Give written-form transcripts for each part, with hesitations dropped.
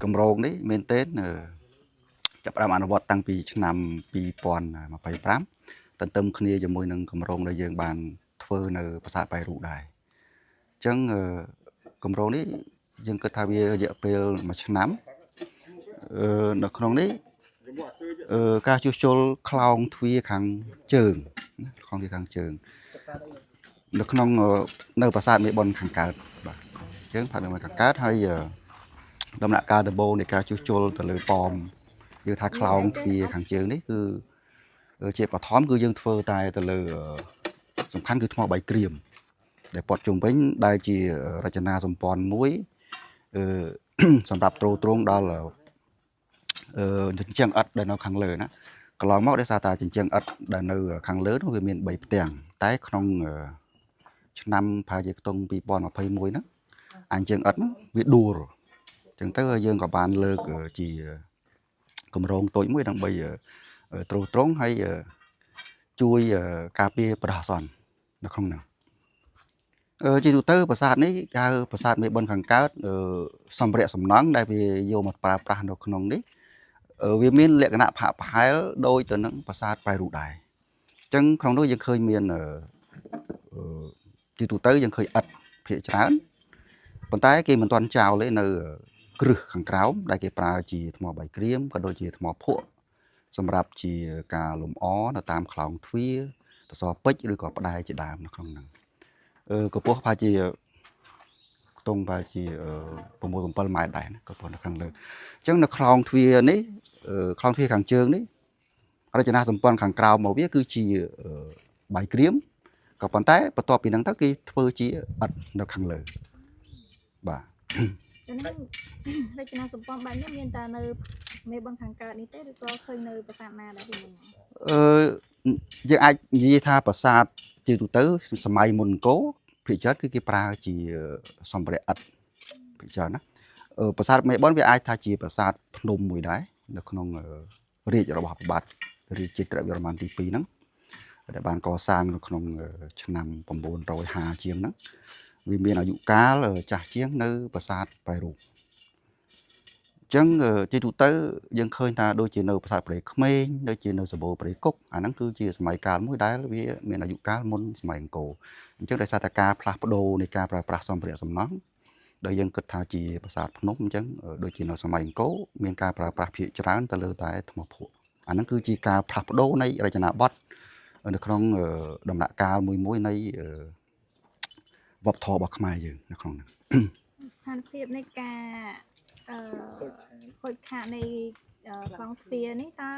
កម្រងនេះមែនទែនចាប់ផ្ដើមអនុវត្តតាំងពីឆ្នាំ2025ទន្ទឹមគ្នាជាមួយនឹងកម្រងដែលយើងបានធ្វើនៅប្រាសាទបាយរូបដែរអញ្ចឹងកម្រងនេះយើងគិតថាវារយៈពេល1ឆ្នាំនៅក្នុងនេះការជួសជុលខ្លោងទ្វារខាងជើងខ្លោងទ្វារខាងជើងនៅក្នុងនៅប្រាសាទមេបុណ្យខាងកើតបាទអញ្ចឹងប្រាសាទមេបុណ្យខាងកើតហើយដំណាក់កាលដំបូងនៃការជួសជុលទៅលើប៉មយើងថាខ្លោងទ្វារខាងជើងនេះគឺជាបឋមគឺយើងធ្វើតែទៅលើសំខាន់គឺថ្មបាយក្រៀមដែលព័ទ្ធជុំវិញដែលជារចនាសម្ព័ន្ធមួយសម្រាប់ទ្រទ្រង់ដល់ជញ្ជាំងឥដ្ឋដែលនៅខាងលើណាកន្លងមកដោយសារតែជញ្ជាំងឥដ្ឋដែលនៅខាងលើនោះវាមាន3ផ្ទាំងតែក្នុងឆ្នាំប្រហែលជាខ្ទង់2021ហ្នឹងអញ្ចឹងឥដ្ឋហ្នឹងវាដួលអញ្ចឹងទៅយើងក៏បានលើកជាគម្រោងតូចមួយដើម្បីទ្រទ្រង់ហើយជួយការពារបរិយាសន្ននៅក្នុងហ្នឹងជាទូទៅប្រាសាទនេះហៅប្រាសាទមេបុណ្យខាងកើតសម្ភារៈសំណង់ដែលវាយកមកប្រើប្រាស់នៅក្នុងនេះវាមានលក្ខណៈផាកផែលដូចទៅនឹងប្រាសាទប្រៃរូដែរអញ្ចឹងក្នុងនោះយើងឃើញមានជាទូទៅយើងឃើញឥដ្ឋភាគច្រើនប៉ុន្តែគេមិនទាន់ចោលទេនៅគ្រឹះខាងក្រោមដែលគេប្រើជាថ្មបាយក្រៀមក៏ដូចជាថ្មភក់សម្រាប់ជាការលម្អនៅតាមខ្លោងទ្វារសសរពេជ្រឬក៏ផ្ដែជាដើមនៅក្នុងហ្នឹងកម្ពស់ប្រហែលជាខ្ទង់ប្រហែលជា6 7 ម៉ែត្រដែរណាក៏ប៉ុន្តែខាងលើអញ្ចឹងនៅខ្លោងទ្វារនេះខ្លោងទ្វារខាងជើងនេះរចនាសម្ព័ន្ធខាងក្រោមមកវាគឺជាបាយក្រៀមក៏ប៉ុន្តែបន្ទាប់ពីហ្នឹងទៅគេធ្វើជាឥដ្ឋនៅខាងលើបាទហ្នឹងរចនាសម្ព័ន្ធបែបនេះមានតែនៅមេបុណ្យខាងកើតនេះទេឬក៏ឃើញនៅប្រាសាទណាដែរពីមុនយើងអាចនិយាយថាប្រាសាទជាទូទៅសម័យមុនអង្គរភាគច្រើនគឺគេប្រើជាសម្ភារៈឥដ្ឋភាគច្រើនណាប្រាសាទមេបុណ្យវាអាចថាជាប្រាសាទភ្នំមួយដែរនៅក្នុងរាជរបស់ព្រះបាទរាជជ័យវរ្ម័នទី2ហ្នឹងដែលបានកសាងនៅក្នុងឆ្នាំ950ជាងហ្នឹងវាមានអាយុកាលចាស់ជាងនៅប្រាសាទប្រៃរូបអញ្ចឹងជាទូទៅយើងឃើញថាដូចជានៅប្រាសាទព្រៃក្មេងដូចជានៅសម្បូរព្រៃគុកអាហ្នឹងគឺជាសម័យកាលមួយដែលវាមានអាយុកាលមុនសម័យអង្គរអញ្ចឹងដោយសារតែការផ្លាស់ប្ដូរនៃការប្រើប្រាស់សម្ភារៈសំណង់ដែលយើងគិតថាជាប្រាសាទភ្នំអញ្ចឹងដូចជានៅសម័យអង្គរមានការប្រើប្រាស់ភាគច្រើនទៅលើតែថ្មភក់អាហ្នឹងគឺជាការផ្លាស់ប្ដូរនៃរចនាបថនៅក្នុងដំណាក់កាលមួយនៃវប្បធម៌របស់ខ្មែរយើងនៅក្នុងហ្នឹងស្ថានភាពនៃការខូចខាតនៃខ្លោងទ្វារនេះតើ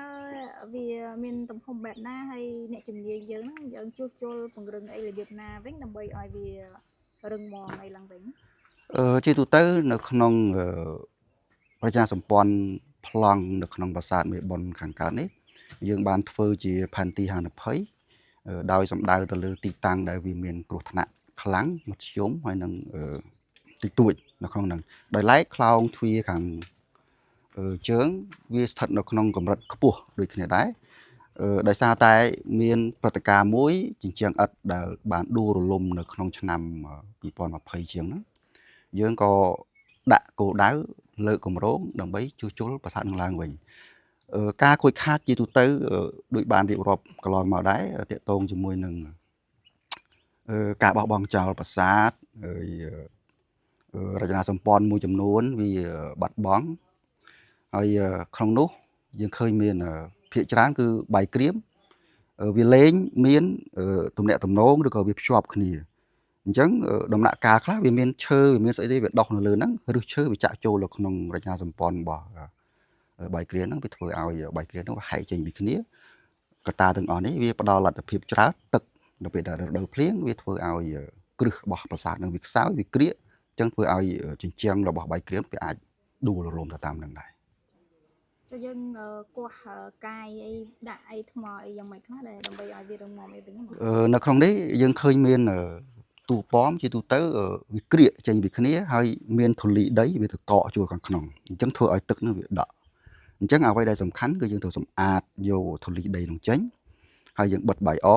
វាមានទំហំបែបណាហើយអ្នកជំនាញយើងហ្នឹងយើងជួសជុលពង្រឹងអីរបៀបណាវិញដើម្បីឲ្យវារឹងមាំអីឡើងវិញជាទូទៅនៅក្នុងរចនាសម្ព័ន្ធប្លង់នៅក្នុងប្រាសាទមេបុណ្យខាងកើតនេះយើងបានធ្វើជាផែនទីហានិភ័យដោយសំដៅទៅលើទីតាំងដែលវាមានគ្រោះថ្នាក់ខ្លាំងមធ្យមហើយនឹងតិចតួចនៅក្នុងហ្នឹងដោយឡែកខ្លោងទ្វារខាងជើងវាស្ថិតនៅក្នុងកម្រិតខ្ពស់ដូចគ្នាដែរដោយសារតែមានព្រឹត្តិការណ៍មួយជញ្ជាំងឥដ្ឋដែលបានដួលរលំនៅក្នុងឆ្នាំ2020ជាងហ្នឹងយើងក៏ដាក់គោលដៅលើកគម្រោងដើម្បីជួសជុលប្រាសាទនឹងឡើងវិញការខូចខាតជាទូទៅដូចបានរៀបរាប់កន្លងមកដែរតកតងជាមួយនឹងការបោះបង់ចោលប្រាសាទហើយរចនាសម្ព័ន្ធមួយចំនួនវាបាត់បង់ហើយក្នុងនោះយើងឃើញមានភាគច្រើនគឺបាយក្រៀមវាលែងមានទំនាក់ទំនងឬក៏វាភ្ជាប់គ្នាអញ្ចឹងដំណាក់កាលខ្លះវាមានឈើវាមានស្អីទេវាដុះនៅលើហ្នឹងឬឈើវាចាក់ចូលនៅក្នុងរចនាសម្ព័ន្ធរបស់បាយក្រៀមហ្នឹងវាធ្វើឲ្យបាយក្រៀមហ្នឹងវាហែកចេញពីគ្នាកត្តាទាំងអស់នេះវាផ្ដល់លទ្ធភាពច្រើនទឹកនៅពេលដែលរដូវភ្លៀងវាធ្វើឲ្យគ្រឹះរបស់ប្រាសាទហ្នឹងវាខ្សោយវាក្រៀកអញ្ចឹងធ្វើឲ្យជញ្ជាំងរបស់បាយក្រៀមវាអាចដួលរលំទៅតាមនឹងដែរយើងគោះកាយអីដាក់អីថ្មអីយ៉ាងម៉េចខ្លះដែរដើម្បីឲ្យវារឹងមាំអីវិញនៅក្នុងនេះយើងឃើញមានទូប៉មជាទូទៅវាក្រៀកចេញពីគ្នាហើយមានធូលីដីវាទៅកកចូលខាងក្នុងអញ្ចឹងធ្វើឲ្យទឹកនោះវាដក់អញ្ចឹងអ្វីដែលសំខាន់គឺយើងត្រូវសម្អាតយកធូលីដីនោះចេញហើយយើងបិទបាយអ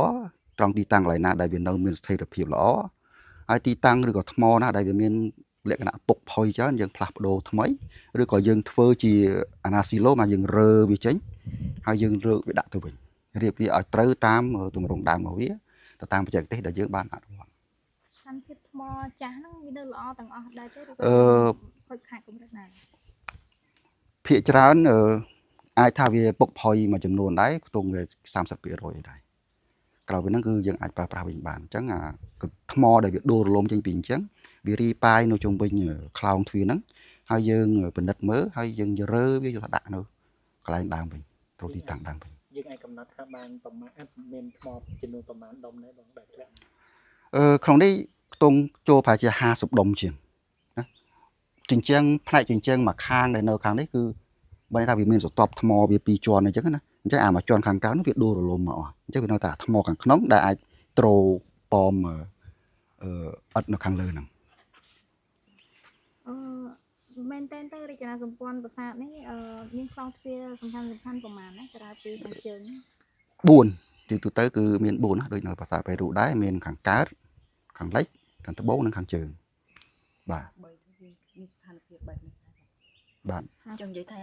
ត្រង់ទីតាំងកន្លែងណាដែលវានៅមានស្ថិរភាពល្អហើយទីតាំងឬក៏ថ្មណាដែលវាមាន លក្ខណៈពុកផុយច្រើនយើងផ្លាស់ប្ដូរថ្មីឬក៏យើងធ្វើជាអាណាស៊ីឡូមកយើងរើវាចេញហើយយើងរើវាដាក់ទៅវិញរៀបវាឲ្យត្រូវតាមទម្រង់ដើមរបស់វាទៅតាមបច្ចេកទេសដែលយើងបានអនុវត្ត សាន់ភាពថ្មចាស់ហ្នឹងវានៅល្អទាំងអស់ដែរទេឬក៏ អឺ ខូចខាតកម្រិតណា ភាគច្រើនអាចថាវាពុកផុយមួយចំនួនដែរខ្ទង់វា 30% ដែរក្រៅពីហ្នឹងគឺយើងអាចប្រើប្រាស់វិញបានអញ្ចឹងអាថ្មដែលវាដួលរលំចេញពីអញ្ចឹងវារីប៉ាយនៅជុំវិញខ្លោងទ្វារហ្នឹងហើយយើងពិនិត្យមើលហើយយើងរើវាយកទៅដាក់នៅកន្លែងដើមវិញត្រូវទីតាំងដើមវិញ យើងអាចកំណត់ថាបានប្រមាណមានថ្មចំនួនប្រមាណដុំដែរបងដែលធ្លាក់ ក្នុងនេះខ្ទង់ចូលប្រហែលជា50ដុំជាងណាជញ្ជាំងផ្នែកជញ្ជាំងមួយខាងដែលនៅខាងនេះគឺបើន័យថាវាមានសតប់ថ្មវាពីរជាន់អញ្ចឹងណាអញ្ចឹងអាមួយជាន់ខាងក្រៅនោះវាដួលរលំមកអស់អញ្ចឹងវានៅតែថ្មខាងក្នុងដែលអាចទ្រប៉មអត់នៅខាងលើហ្នឹង មែនតើទៅរចនាសម្ព័ន្ធប្រាសាទនេះមានខ្លងទ្វារសំខាន់ប្រមាណណាក្រៅពីខាងជើង 4ទីទូទៅគឺមាន4ណាដូចនៅប្រាសាទបេរូដែរមានខាងកើតខាងលិចខាងត្បូងនិងខាងជើងបាទ មានស្ថានភាពបែបនេះ បាទ ចង់និយាយថា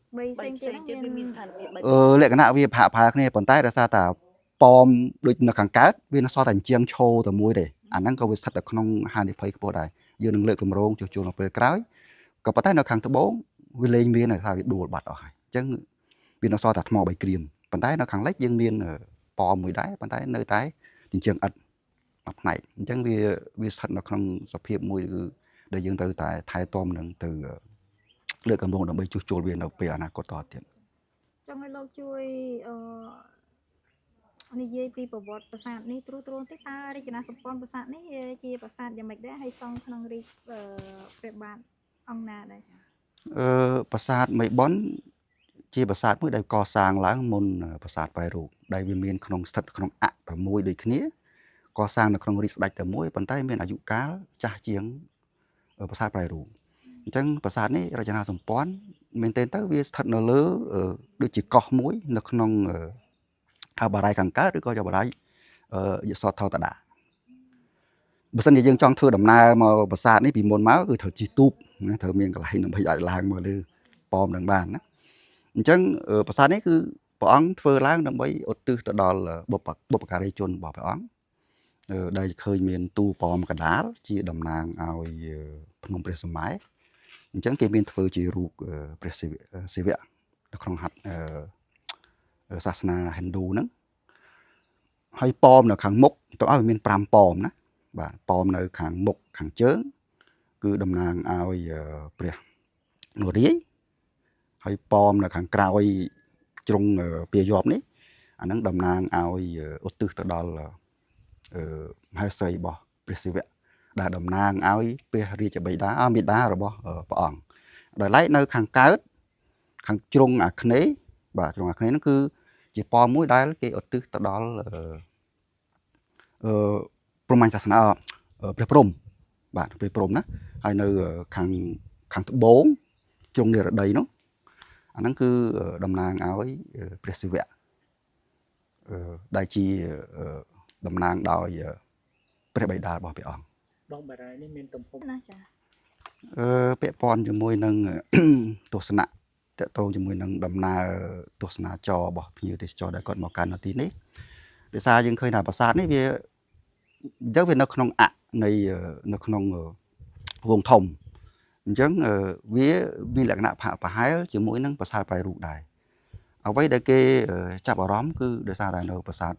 3ផ្សេងទៀត ទៀតវាមានស្ថានភាពបែប លក្ខណៈវាប្រហាក់គ្នាប៉ុន្តែដោយសារតែប៉មដូចនៅខាងកើតវានៅសល់តែជាងឈោតែមួយទេអាហ្នឹងក៏វាស្ថិតនៅក្នុងហានិភ័យខ្ពស់ដែរយើងនឹងលើកកម្រងជួសជុលនៅពេលក្រោយក៏ប៉ុន្តែនៅខាងត្បូងវាលែងមានថាវាដួលបាត់អស់ហើយអញ្ចឹងវានៅសល់តែថ្ម3ក្រៀមប៉ុន្តែនៅខាងលិចយើងមានប៉មមួយដែរប៉ុន្តែនៅតែជាងឥដ្ឋមួយផ្នែកអញ្ចឹងវាស្ថិតនៅក្នុងសភាពមួយគឺដែលយើងត្រូវតែថែទាំនឹងទៅលើកកម្រងដើម្បីជួសជុលវានៅពេលអនាគតតទៀត ចង់ឲ្យលោកជួយនិយាយពីប្រវត្តិប្រាសាទនេះទ្រូងតិចតើរចនាសម្ព័ន្ធប្រាសាទនេះជាប្រាសាទយ៉ាងម៉េចដែរហើយសង់ក្នុងរាជព្រះបាទអង្គណាដែរ ប្រាសាទមេបុនជាប្រាសាទមួយដែលកសាងឡើងមុនប្រាសាទប្រៃរូបដែលវាមានក្នុងស្ថិតក្នុងអតែមួយដូចគ្នាកសាងនៅក្នុងរាជស្ដេចតែមួយប៉ុន្តែមានអាយុកាលចាស់ជាងប្រាសាទប្រៃរូបអញ្ចឹងប្រាសាទនេះរចនាសម្ព័ន្ធមែនទែនទៅវាស្ថិតនៅលើដូចជាកោះមួយនៅក្នុងបារាយខាងកើតឬក៏បារាយយសថោតដាបើសិនជាយើងចង់ធ្វើដំណើរមកប្រាសាទនេះពីមុនមកគឺត្រូវជិះទូកណាត្រូវមានកន្លែងដើម្បីអាចឡើងមកលើប៉មនឹងបានណាអញ្ចឹងប្រាសាទនេះគឺព្រះអង្គធ្វើឡើងដើម្បីឧទ្ទិសទៅដល់បុព្វការីជនរបស់ព្រះអង្គដែលឃើញមានទូប៉មកណ្ដាលជាតំណាងឲ្យភ្នំព្រះសម័យអញ្ចឹងគេមានធ្វើជារូបព្រះសិវៈនៅក្នុងហត្ថសាសនាហិណ្ឌូហ្នឹងហើយប៉មនៅខាងមុខទៅឲ្យមាន5ប៉មណាបាទប៉មនៅខាងមុខខាងជើងគឺតំណាងឲ្យព្រះនរាយណ៍ហើយប៉មនៅខាងក្រោយជ្រុងពាយ័ព្យនេះអាហ្នឹងតំណាងឲ្យឧទ្ទិសទៅដល់មហេសីរបស់ព្រះសិវៈដែលតំណាងឲ្យព្រះរាជបិតាមេដារបស់ព្រះអង្គដោយឡែកនៅខាងកើតខាងជ្រុងអាគ្នេយ៍បាទជ្រុងអាគ្នេយ៍ហ្នឹងគឺជាប៉មមួយដែលគេឧទ្ទិសទៅដល់ព្រហ្មញ្ញសាសនាព្រះព្រហ្មបាទព្រះព្រហ្មណាហើយនៅខាងត្បូងជ្រុងនិរដីនោះអាហ្នឹងគឺតំណាងឲ្យព្រះសិវៈដែលជាតំណាងដោយព្រះបិតារបស់ព្រះអង្គ បងបារាយនេះមានទំហំ ណាចា ពាក់ព័ន្ធជាមួយនឹងទស្សនៈតកតងជាមួយនឹងដំណើរទស្សនាចររបស់ភ្ញៀវទេសចរដែលគាត់មកកាន់នៅទីនេះដោយសារយើងឃើញថាប្រាសាទនេះវានៅក្នុងនៃនៅក្នុងវងធំអញ្ចឹងវាមានលក្ខណៈប្រហែលជាមួយនឹងប្រាសាទប្រៃរូបដែរអ្វីដែលគេចាប់អារម្មណ៍គឺដោយសារតែនៅប្រាសាទ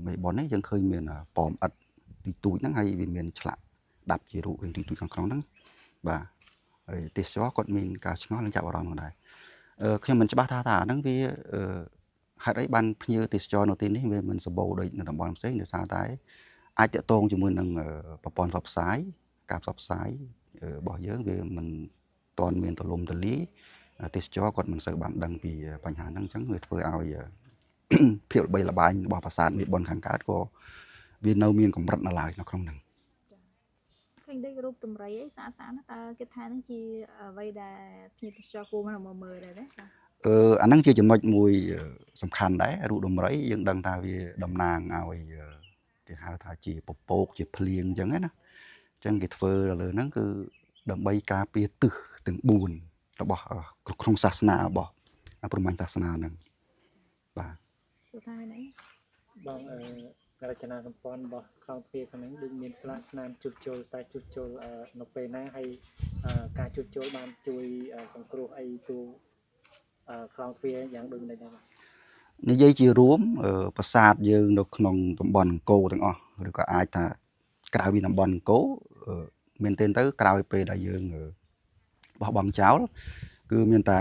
មេបុននេះយើងឃើញមានប៉មឥដ្ឋទីទូចហ្នឹងហើយវាមានឆ្លាក់ដាប់ជារូបរាងទីទូចខាងក្នុងហ្នឹងបាទហើយទេសចរគាត់មានការឆ្ងល់និងចាប់អារម្មណ៍ផងដែរខ្ញុំមិនច្បាស់ថាអាហ្នឹងវាហេតុអីបានភ្ញៀវទេសចរនៅទីនេះវាមិនសម្បូរដូចនៅតំបន់ផ្សេងដោយសារតែអាចតាក់ទងជាមួយនឹងប្រព័ន្ធផ្សព្វផ្សាយការផ្សព្វផ្សាយរបស់យើងវាមិនទាន់មានទូលំទូលាយទេសចរគាត់មិនសូវបានដឹងពីបញ្ហាហ្នឹងអញ្ចឹងវាធ្វើឲ្យភាពល្បីល្បាញរបស់ប្រាសាទមេបុនខាងកើតក៏វានៅមានកម្រិតនៅឡើយនៅក្នុងហ្នឹង ឃើញដូចរូបតម្រៃអីស្អាតណាស់តើគេថាហ្នឹងជាអ្វីដែលភ្ញៀវទេសចរគួរមកមើលដែរណា អាហ្នឹងជាចំណុចមួយសំខាន់ដែររូបដំរីយើងដឹងថាវាតំណាងឲ្យគេហៅថាជាពពកជាភ្លៀងអញ្ចឹងណាអញ្ចឹងគេធ្វើលើហ្នឹងគឺ ដើម្បីការពារទិសទាំង4របស់ក្នុងសាសនារបស់ព្រហ្មញ្ញសាសនាហ្នឹងបាទ សុថាមានអី បងរចនាសម្ព័ន្ធរបស់ខ្លោងទ្វារខាងហ្នឹងដូចមានស្លាកស្នាមជួសជុលតែជួសជុលនៅពេលណាហើយការជួសជុលបានជួយសង្គ្រោះអីទូខ្លោងទ្វារយ៉ាងដូចនេះដែរ និយាយជារួមប្រាសាទយើងនៅក្នុងតំបន់អង្គរទាំងអស់ឬក៏អាចថាក្រៅពីតំបន់អង្គរមែនទែនទៅក្រោយពេលដែលយើងបោះបង់ចោលគឺមានតែ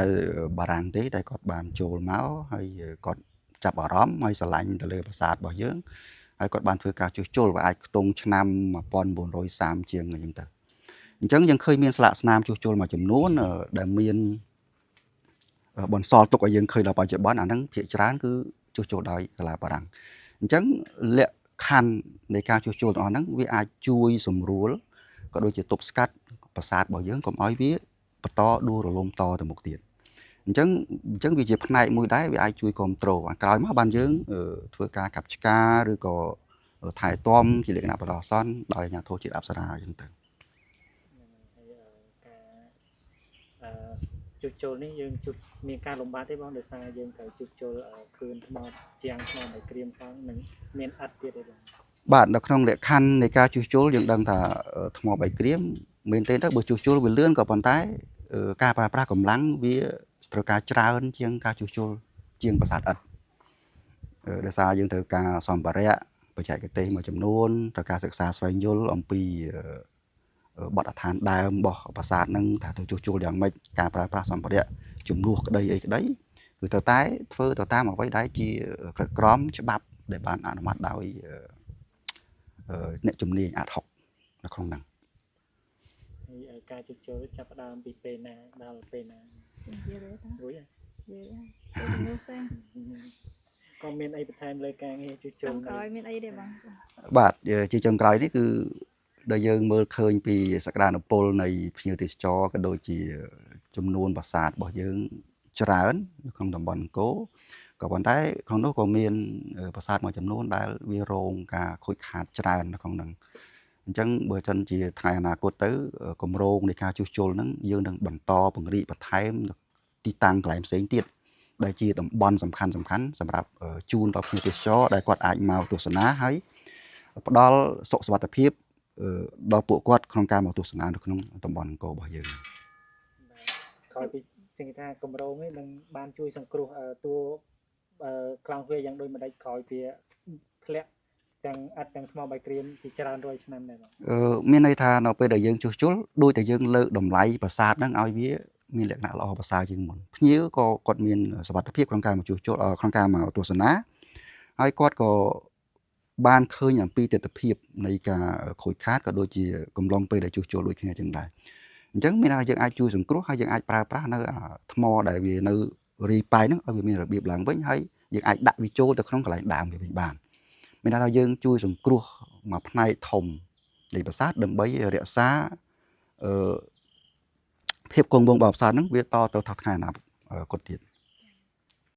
បារាំងទេដែលគាត់បានចូលមកហើយគាត់ចាប់អារម្មណ៍ហើយស្រឡាញ់ទៅលើប្រាសាទរបស់យើងហើយគាត់បានធ្វើការជួសជុលវាអាចខ្ទង់ឆ្នាំ1930ជាងអញ្ចឹងទៅអញ្ចឹងយើងឃើញមានស្លាកស្នាមជួសជុលមួយចំនួនដែលមានបន្សល់ទុកឲ្យយើងឃើញដល់បច្ចុប្បន្នអាហ្នឹងភាគច្រើនគឺជួសជុលដោយសាលាបារាំងអញ្ចឹងលក្ខខណ្ឌនៃការជួសជុលទាំងអស់ហ្នឹងវាអាចជួយសម្រួលក៏ដូចជាទប់ស្កាត់ប្រាសាទរបស់យើងកុំឲ្យវាបន្តដួលរលំតទៅមុខទៀតអញ្ចឹងវាជាផ្នែកមួយដែរវាអាចជួយគ្រប់គ្រងក្រោយមកបានយើងធ្វើការកាប់ឆ្ការឬក៏ថែទាំជាលក្ខណៈបណ្ដោះអាសន្នដោយអាជ្ញាធរជាតិអប្សរាអញ្ចឹងទៅ ជួសជុលនេះយើងជួសមានការលំបាកទេបងដោយសារយើងត្រូវជួសជុលគ្រឿងថ្មជាងថ្មឲ្យក្រៀមផងនិងមានអត់ទៀតទេបង បាទនៅក្នុងលក្ខខណ្ឌនៃការជួសជុលយើងដឹងថាថ្មបៃក្រៀមមែនទេទៅបើជួសជុលវាលឿនក៏ប៉ុន្តែការប្រើប្រាស់កម្លាំងវាត្រូវការច្រើនជាងការជួសជុលជាងប្រាសាទឥដ្ឋដោយសារយើងត្រូវការសម្ភារៈបច្ចេកទេសមួយចំនួនត្រូវការសិក្សាស្វែងយល់អំពីបទដ្ឋានដើមរបស់ប្រាសាទហ្នឹងថាទៅជួសជុលយ៉ាងម៉េចការប្រើប្រាស់សម្ភារៈជំនួសក្តីអីក្តីគឺត្រូវតែធ្វើទៅតាមអ្វីដែលជាក្រមច្បាប់ដែលបានអនុម័តដោយអ្នកជំនាញអាត6នៅក្នុងហ្នឹង ហើយការជួសជុលចាប់ផ្ដើមពីពេលណាដល់ពេលណា និយាយទេតា រួចហើយ និយាយហើយទៅនោះទេ ក៏មានអីបន្ថែមលើការងារជួសជុ ចុ ល ងក្រោយមានអីទេបង បាទជាចុងក្រោយនេះគឺដែលយើងមើលឃើញពីសក្តានុពលនៃភ្ញៀវទេសចរក៏ដូចជាចំនួនប្រាសាទរបស់យើងច្រើននៅក្នុងតំបន់អង្គរក៏ប៉ុន្តែក្នុងនោះក៏មានប្រាសាទមួយចំនួនដែលវារងការខូចខាតច្រើននៅក្នុងហ្នឹងអញ្ចឹងបើសិនជាថ្ងៃអនាគតទៅគម្រោងនៃការជួសជុលហ្នឹងយើងនឹងបន្តពង្រីកបន្ថែមទីតាំងកន្លែងផ្សេងទៀតដែលជាតំបន់សំខាន់សម្រាប់ជូនដល់ភ្ញៀវទេសចរដែលគាត់អាចមកទស្សនាហើយផ្ដល់សុខសុវត្ថិភាពដល់ពួកគាត់ក្នុងការមកទស្សនានៅក្នុងតំបន់អង្គររបស់យើង ក្រោយពីជាថាគម្រោងនេះនឹងបានជួយសង្គ្រោះតួខ្លោងទ្វារយ៉ាងដូចម្ដេចក្រោយពីធ្លាក់ទាំងអត់ទាំងថ្មបៃក្រៀមជាច្រើនរយឆ្នាំដែរបង មានន័យថានៅពេលដែលយើងជួសជុលដូចតែយើងលើកតម្លៃប្រាសាទហ្នឹងឲ្យវាមានលក្ខណៈល្អប្រសើរជាងមុនភ្ញៀវក៏គាត់មានសុវត្ថិភាពក្នុងការមកជួសជុលក្នុងការមកទស្សនាហើយគាត់ក៏បានឃើញអំពីទស្សនវិជ្ជានៃការខូចខាតក៏ដូចជាកំឡុងពេលដែលជួសជុលដូចគ្នាចឹងដែរអញ្ចឹងមានថាយើងអាចជួយសង្គ្រោះហើយយើងអាចប្រើប្រាស់នៅថ្មដែលវានៅរីប៉ៃហ្នឹងឲ្យវាមានរបៀបឡើងវិញហើយយើងអាចដាក់វាចូលទៅក្នុងកន្លែងដើមវាវិញបានមានថាយើងជួយសង្គ្រោះមួយផ្នែកធំនៃប្រាសាទដើម្បីរក្សាភាពគង់វង្សរបស់ប្រាសាទហ្នឹងវាតទៅថថ្ងៃអនាគតទៀត